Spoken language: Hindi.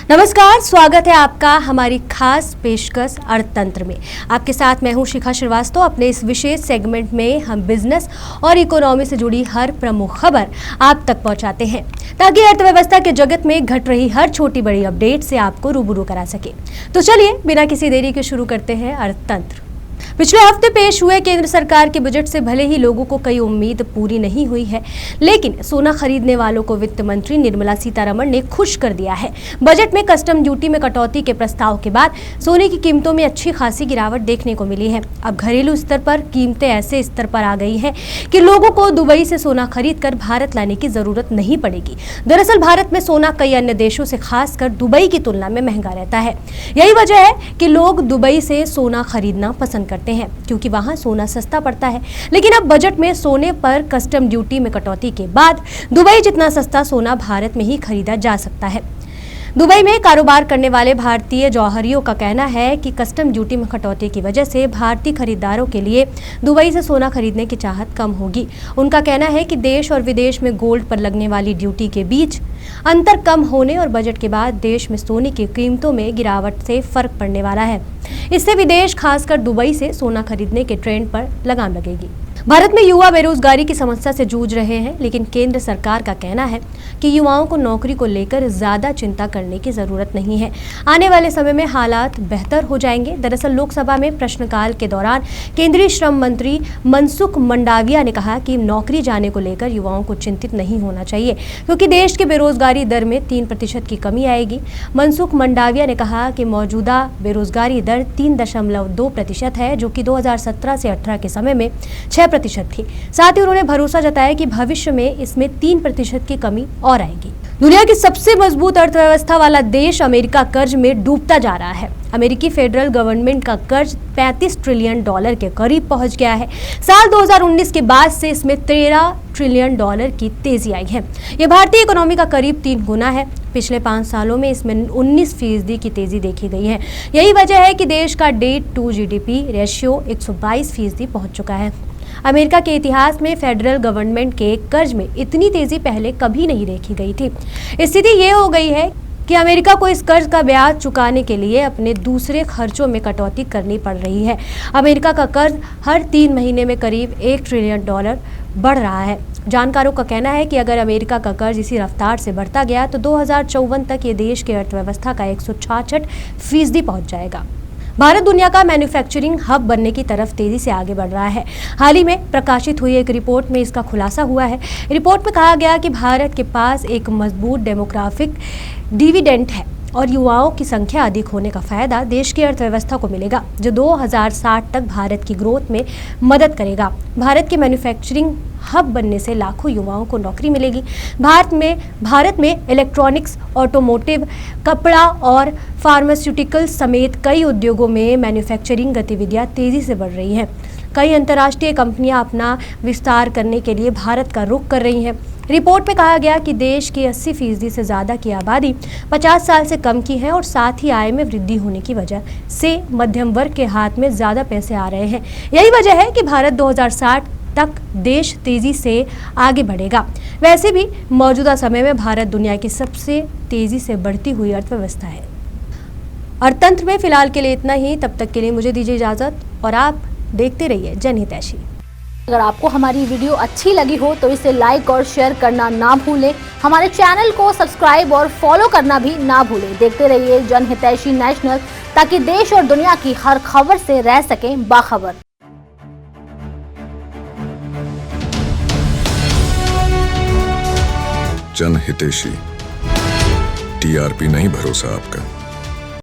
नमस्कार, स्वागत है आपका हमारी खास पेशकश अर्थतंत्र में। आपके साथ मैं हूं शिखा श्रीवास्तव। अपने इस विशेष सेगमेंट में हम बिजनेस और इकोनॉमी से जुड़ी हर प्रमुख खबर आप तक पहुंचाते हैं ताकि अर्थव्यवस्था के जगत में घट रही हर छोटी बड़ी अपडेट से आपको रूबरू करा सके। तो चलिए बिना किसी देरी के शुरू करते हैं अर्थतंत्र। पिछले हफ्ते पेश हुए केंद्र सरकार के बजट से भले ही लोगों को कई उम्मीद पूरी नहीं हुई है, लेकिन सोना खरीदने वालों को वित्त मंत्री निर्मला सीतारमण ने खुश कर दिया है। बजट में कस्टम ड्यूटी में कटौती के प्रस्ताव के बाद सोने की कीमतों में अच्छी खासी गिरावट देखने को मिली है। अब घरेलू स्तर पर कीमतें ऐसे स्तर पर आ गई हैं कि लोगों को दुबई से सोना खरीद कर भारत लाने की जरूरत नहीं पड़ेगी। दरअसल भारत में सोना कई अन्य देशों से खासकर दुबई की तुलना में महंगा रहता है। यही वजह है कि लोग दुबई से सोना खरीदना पसंद करते हैं क्योंकि वहां सोना सस्ता पड़ता है। लेकिन अब बजट में सोने पर कस्टम ड्यूटी में कटौती के बाद दुबई जितना सस्ता सोना भारत में ही खरीदा जा सकता है। दुबई में कारोबार करने वाले भारतीय जौहरियों का कहना है कि कस्टम ड्यूटी में कटौती की वजह से भारतीय खरीदारों के लिए दुबई से सोना खरीदने की चाहत कम होगी। उनका कहना है कि देश और विदेश में गोल्ड पर लगने वाली ड्यूटी के बीच अंतर कम होने और बजट के बाद देश में सोने की कीमतों में गिरावट से फर्क पड़ने वाला है। इससे विदेश खासकर दुबई से सोना खरीदने के ट्रेंड पर लगाम लगेगी। भारत में युवा बेरोजगारी की समस्या से जूझ रहे हैं, लेकिन केंद्र सरकार का कहना है कि युवाओं को नौकरी को लेकर ज्यादा चिंता करने की जरूरत नहीं है। आने वाले समय में हालात बेहतर हो जाएंगे। दरअसल लोकसभा में प्रश्नकाल के दौरान केंद्रीय श्रम मंत्री मनसुख मंडाविया ने कहा कि नौकरी जाने को लेकर युवाओं को चिंतित नहीं होना चाहिए क्योंकि देश की बेरोजगारी दर में 3% की कमी आएगी। मनसुख मंडाविया ने कहा कि मौजूदा बेरोजगारी दर 3.2% है, जो कि 2017 से 18 के समय में 6% थी। साथ ही उन्होंने भरोसा जताया कि भविष्य में इसमें 3% की कमी और आएगी। दुनिया की सबसे मजबूत अर्थव्यवस्था वाला देश अमेरिका कर्ज में डूबता जा रहा है। अमेरिकी फेडरल गवर्नमेंट का कर्ज $35 ट्रिलियन के करीब पहुंच गया है। साल 2019 के बाद से इसमें $13 ट्रिलियन की तेजी आई है। यह भारतीय इकोनॉमी का करीब 3 गुना है। पिछले 5 सालों में इसमें 19% की तेजी देखी गई है। यही वजह है कि देश का डेट टू जीडीपी रेशियो 122% पहुंच चुका है। अमेरिका के इतिहास में फेडरल गवर्नमेंट के कर्ज में इतनी तेजी पहले कभी नहीं देखी गई थी। स्थिति ये हो गई है कि अमेरिका को इस कर्ज का ब्याज चुकाने के लिए अपने दूसरे खर्चों में कटौती करनी पड़ रही है। अमेरिका का कर्ज हर 3 महीने में करीब $1 ट्रिलियन बढ़ रहा है। जानकारों का कहना है कि अगर अमेरिका का कर्ज इसी रफ्तार से बढ़ता गया तो 2054 तक ये देश की अर्थव्यवस्था का 166% पहुंच जाएगा। भारत दुनिया का मैन्युफैक्चरिंग हब बनने की तरफ तेजी से आगे बढ़ रहा है। हाल ही में प्रकाशित हुई एक रिपोर्ट में इसका खुलासा हुआ है। रिपोर्ट में कहा गया कि भारत के पास एक मजबूत डेमोग्राफिक डिविडेंड है और युवाओं की संख्या अधिक होने का फायदा देश की अर्थव्यवस्था को मिलेगा, जो 2060 तक भारत की ग्रोथ में मदद करेगा। भारत के मैन्युफैक्चरिंग हब बनने से लाखों युवाओं को नौकरी मिलेगी। भारत में इलेक्ट्रॉनिक्स, ऑटोमोटिव, कपड़ा और फार्मास्यूटिकल्स समेत कई उद्योगों में मैन्युफैक्चरिंग गतिविधियां तेजी से बढ़ रही हैं। कई अंतर्राष्ट्रीय कंपनियां अपना विस्तार करने के लिए भारत का रुख कर रही हैं। रिपोर्ट में कहा गया कि देश की 80% से ज़्यादा की आबादी 50 साल से कम की है और साथ ही आय में वृद्धि होने की वजह से मध्यम वर्ग के हाथ में ज़्यादा पैसे आ रहे हैं। यही वजह है कि भारत 2060 तक देश तेजी से आगे बढ़ेगा। वैसे भी मौजूदा समय में भारत दुनिया की सबसे तेजी से बढ़ती हुई अर्थव्यवस्था है। अर्थतंत्र में फिलहाल के लिए इतना ही। तब तक के लिए मुझे दीजिए इजाजत और आप देखते रहिए जनहितैषी। अगर आपको हमारी वीडियो अच्छी लगी हो तो इसे लाइक और शेयर करना ना भूलें। हमारे चैनल को सब्सक्राइब और फॉलो करना भी ना भूलें। देखते रहिए जनहितैषी नेशनल, ताकि देश और दुनिया की हर खबर से रह सकें बाखबर। जनहितैषी, टीआरपी नहीं भरोसा आपका।